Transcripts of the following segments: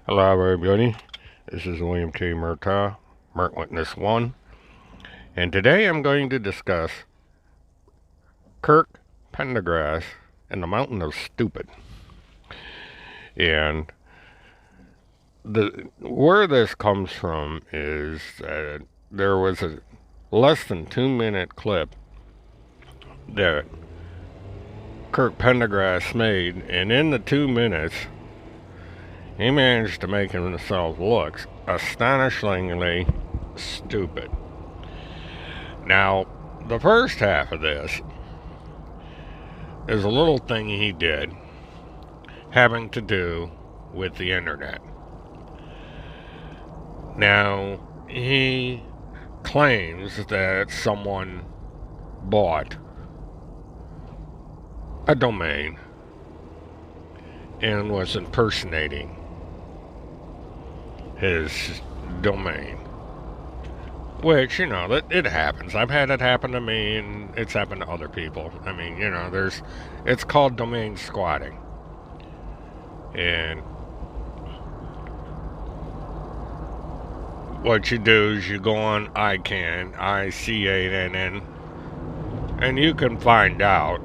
Hello everybody, this is William T. Murtaugh, Mert Witness 1, and today I'm going to discuss Kirk, Pendergrass, and the Mountain of Stupid. And where this comes from is that there was a less than 2-minute clip that Kirk Pendergrass made, and in the 2 minutes he managed to make himself look astonishingly stupid. Now, the first half of this is a little thing he did having to do with the internet. Now, he claims that someone bought a domain and was impersonating his domain. Which, it happens. I've had it happen to me, and it's happened to other people. I mean, it's called domain squatting. And what you do is you go on ICANN, ICANN, and you can find out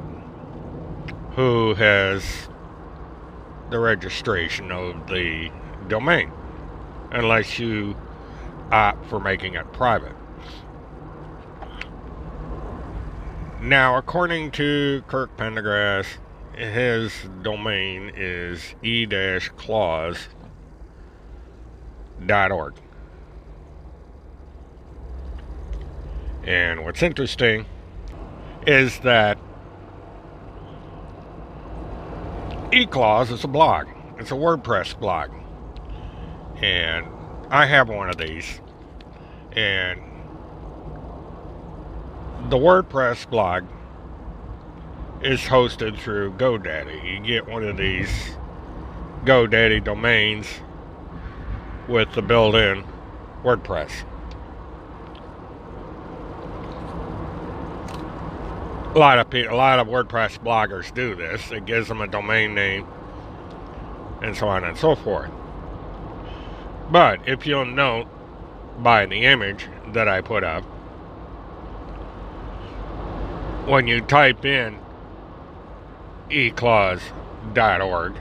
who has the registration of the domain, unless you opt for making it private. Now, according to Kirk Pendergrass, his domain is e-clause.org. And what's interesting is that e-clause is a blog. It's a WordPress blog. And I have one of these, and the WordPress blog is hosted through GoDaddy. You get one of these GoDaddy domains with the built-in WordPress. A lot of WordPress bloggers do this. It gives them a domain name and so on and so forth. But if you'll note by the image that I put up, when you type in eclause.org,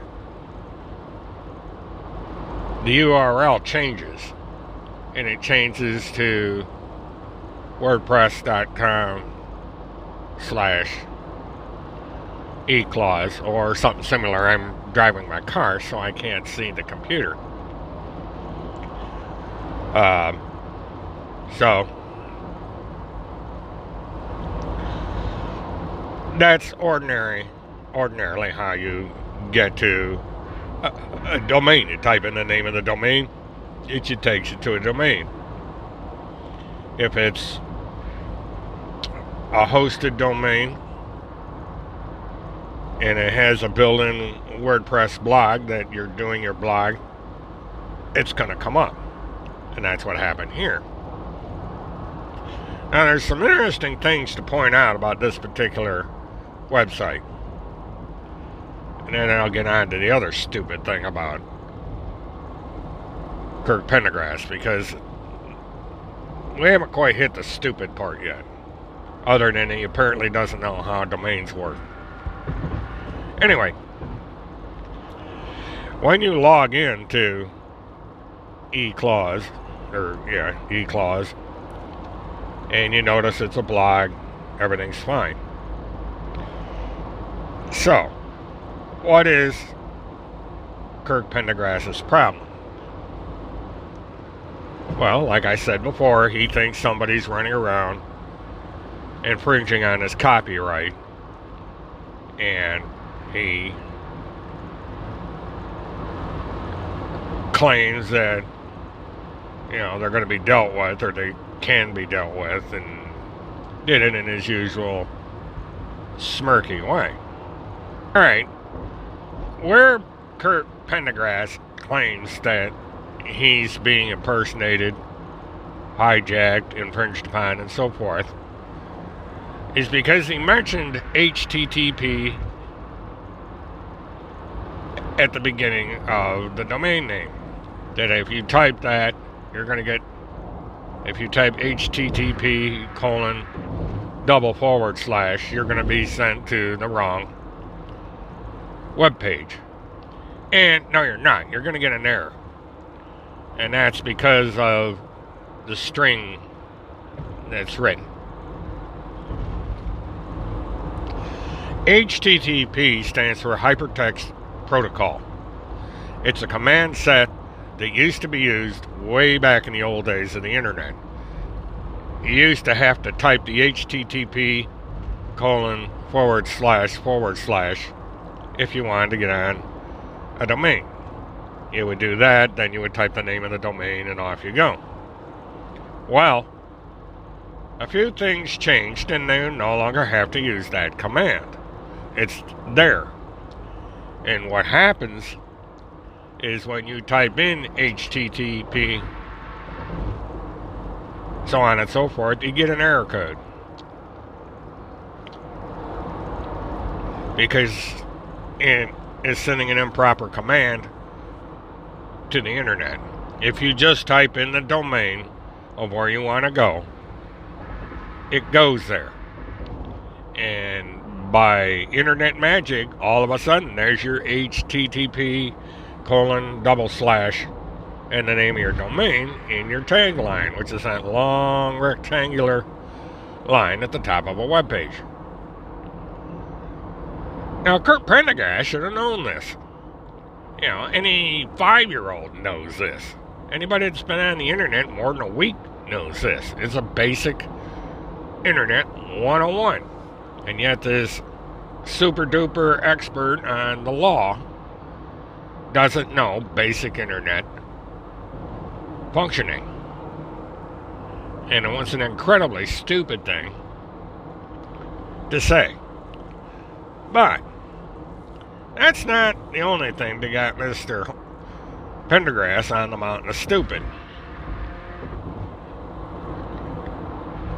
the URL changes, and it changes to wordpress.com/eclause or something similar. I'm driving my car, so I can't see the computer. So that's ordinarily how you get to a domain. You type in the name of the domain, it takes you to a domain. If it's a hosted domain and it has a built-in WordPress blog that you're doing your blog, it's going to come up. And that's what happened here. Now, there's some interesting things to point out about this particular website. And then I'll get on to the other stupid thing about Kirk Pendergrass, because we haven't quite hit the stupid part yet. Other than he apparently doesn't know how domains work. Anyway, when you log in to eclause, and you notice it's a blog, everything's fine. So, what is Kirk Pendergrass's problem? Well, like I said before, he thinks somebody's running around infringing on his copyright, and he claims that they're going to be dealt with, or they can be dealt with, and did it in his usual smirky way. Alright, where Kirk Pendergrass claims that he's being impersonated, hijacked, infringed upon, and so forth, is because he mentioned HTTP at the beginning of the domain name. that if you type that, you're going to get, if you type http:// you're going to be sent to the wrong web page. And no, you're not. You're going to get an error. And that's because of the string that's written. HTTP stands for Hypertext Protocol. It's a command set that used to be used way back in the old days of the internet. You used to have to type the HTTP:// if you wanted to get on a domain. You would do that, then you would type the name of the domain, and off you go. Well, a few things changed, and they no longer have to use that command. It's there. And what happens is when you type in HTTP, so on and so forth, you get an error code. Because it is sending an improper command to the internet. If you just type in the domain of where you want to go, it goes there. And by internet magic, all of a sudden, there's your HTTP:// and the name of your domain in your tagline, which is that long rectangular line at the top of a web page. Now, Kirk Pendergrass should have known this. You know, any 5-year-old knows this. Anybody that's been on the internet more than a week knows this. It's a basic internet 101. And yet this super duper expert on the law doesn't know basic internet functioning. And it was an incredibly stupid thing to say. But that's not the only thing that got Mr. Pendergrass on the mountain of stupid.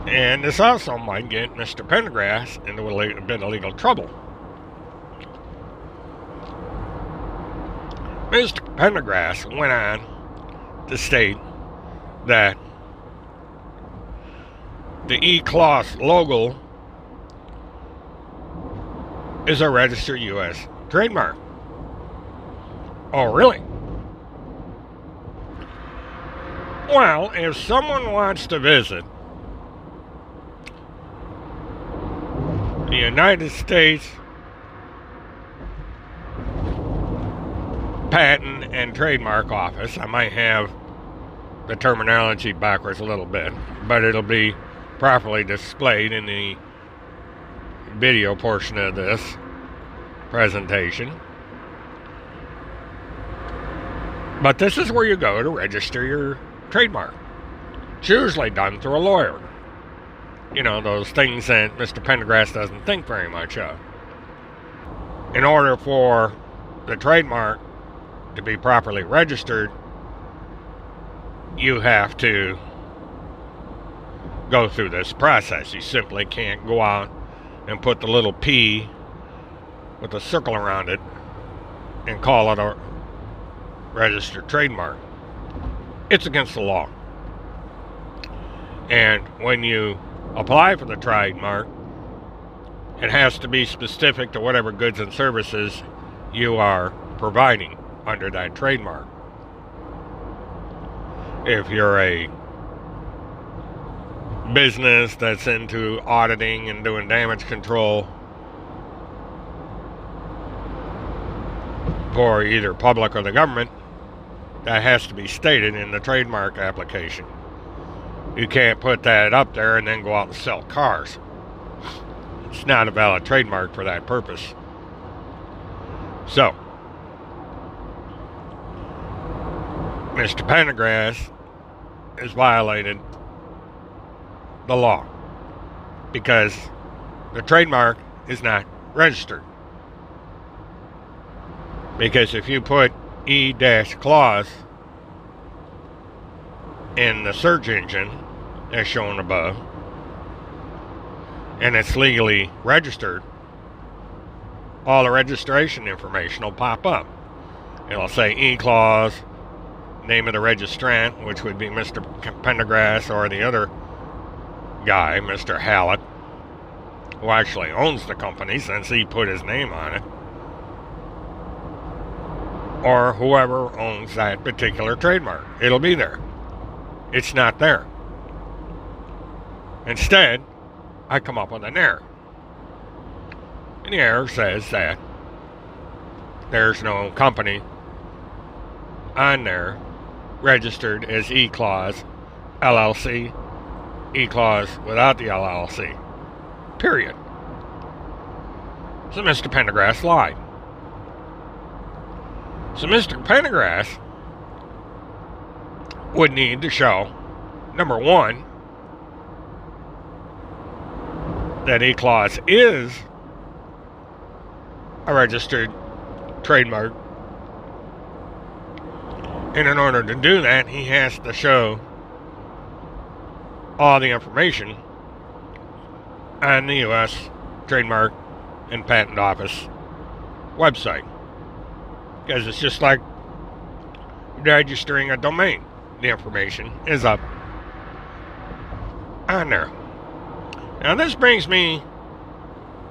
And this also might get Mr. Pendergrass into a bit of legal trouble. Mr. Pendergrass went on to state that the E-Clause logo is a registered U.S. trademark. Oh, really? Well, if someone wants to visit the United States Patent and Trademark Office, I might have the terminology backwards a little bit, but it'll be properly displayed in the video portion of this presentation. But this is where you go to register your trademark. It's usually done through a lawyer. You know, those things that Mr. Pendergrass doesn't think very much of. In order for the trademark to be properly registered, you have to go through this process. You simply can't go out and put the little P with a circle around it and call it a registered trademark. It's against the law. And when you apply for the trademark, it has to be specific to whatever goods and services you are providing under that trademark. If you're a business that's into auditing and doing damage control for either public or the government, that has to be stated in the trademark application. You can't put that up there and then go out and sell cars. It's not a valid trademark for that purpose. So, Mr. Pendergrass has violated the law because the trademark is not registered. Because if you put E-clause in the search engine as shown above, and it's legally registered, all the registration information will pop up. It'll say E-clause name of the registrant, which would be Mr. Pendergrass or the other guy, Mr. Hallett, who actually owns the company since he put his name on it, or whoever owns that particular trademark. It'll be there. It's not there. Instead, I come up with an error. And the error says that there's no company on there registered as E-Clause LLC, E-Clause without the LLC. Period. So Mr. Pendergrass lied. So Mr. Pendergrass would need to show, number one, that E-Clause is a registered trademark. And in order to do that, he has to show all the information on the U.S. Trademark and Patent Office website. Because it's just like registering a domain. The information is up on there. Now this brings me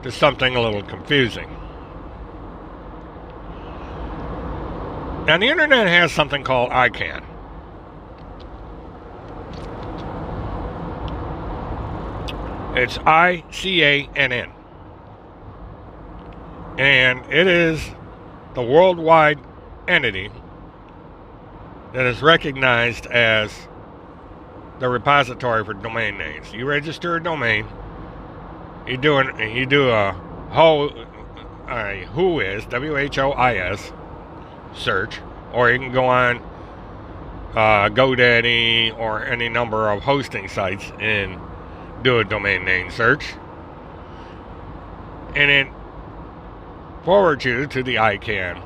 to something a little confusing. Now the internet has something called ICANN. It's ICANN. And it is the worldwide entity that is recognized as the repository for domain names. You register a domain, you do a whois, WHOIS search, or you can go on GoDaddy or any number of hosting sites and do a domain name search, and it forwards you to the ICANN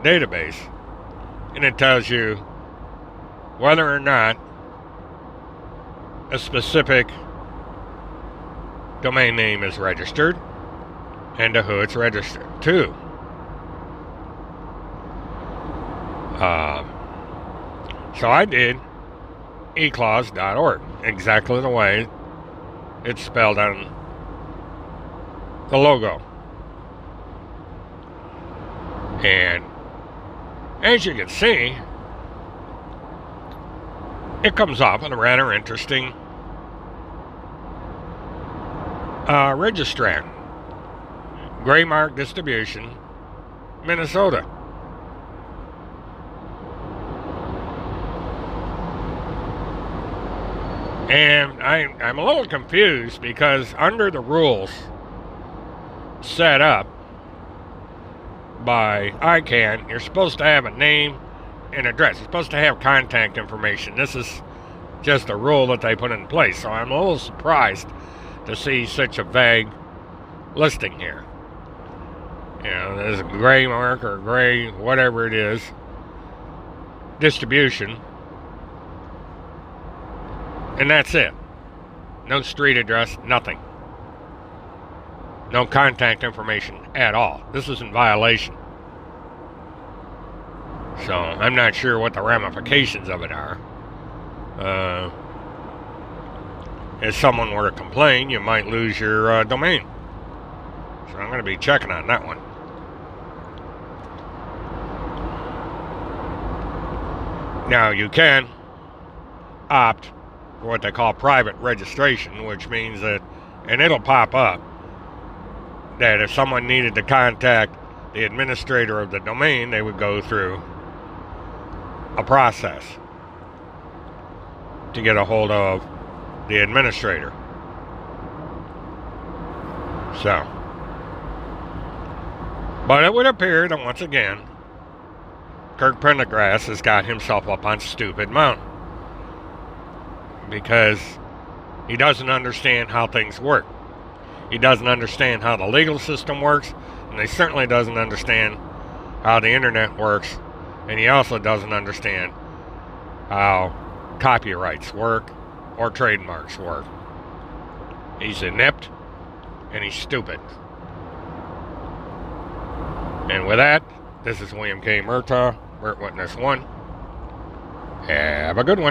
database, and it tells you whether or not a specific domain name is registered and to who it's registered to. So I did eclause.org, exactly the way it's spelled on the logo. And as you can see, it comes off with a rather interesting registrant. Gray Mark Distribution, Minnesota. And I'm a little confused because under the rules set up by ICANN, you're supposed to have a name and address. You're supposed to have contact information. This is just a rule that they put in place. So I'm a little surprised to see such a vague listing here. You know, there's a gray mark or gray, whatever it is, distribution. And that's it. No street address, nothing. No contact information at all. This is in violation. So I'm not sure what the ramifications of it are. If someone were to complain, you might lose your domain. So I'm going to be checking on that one. Now you can opt for what they call private registration, which means that, and it'll pop up, that if someone needed to contact the administrator of the domain, they would go through a process to get a hold of the administrator. So, but it would appear that once again, Kirk Pendergrass has got himself up on stupid mountain because he doesn't understand how things work. He doesn't understand how the legal system works, and he certainly doesn't understand how the internet works, and he also doesn't understand how copyrights work or trademarks work. He's inept and he's stupid. And with that, this is William K. Murtaugh, Mert Witness 1, Have a good one.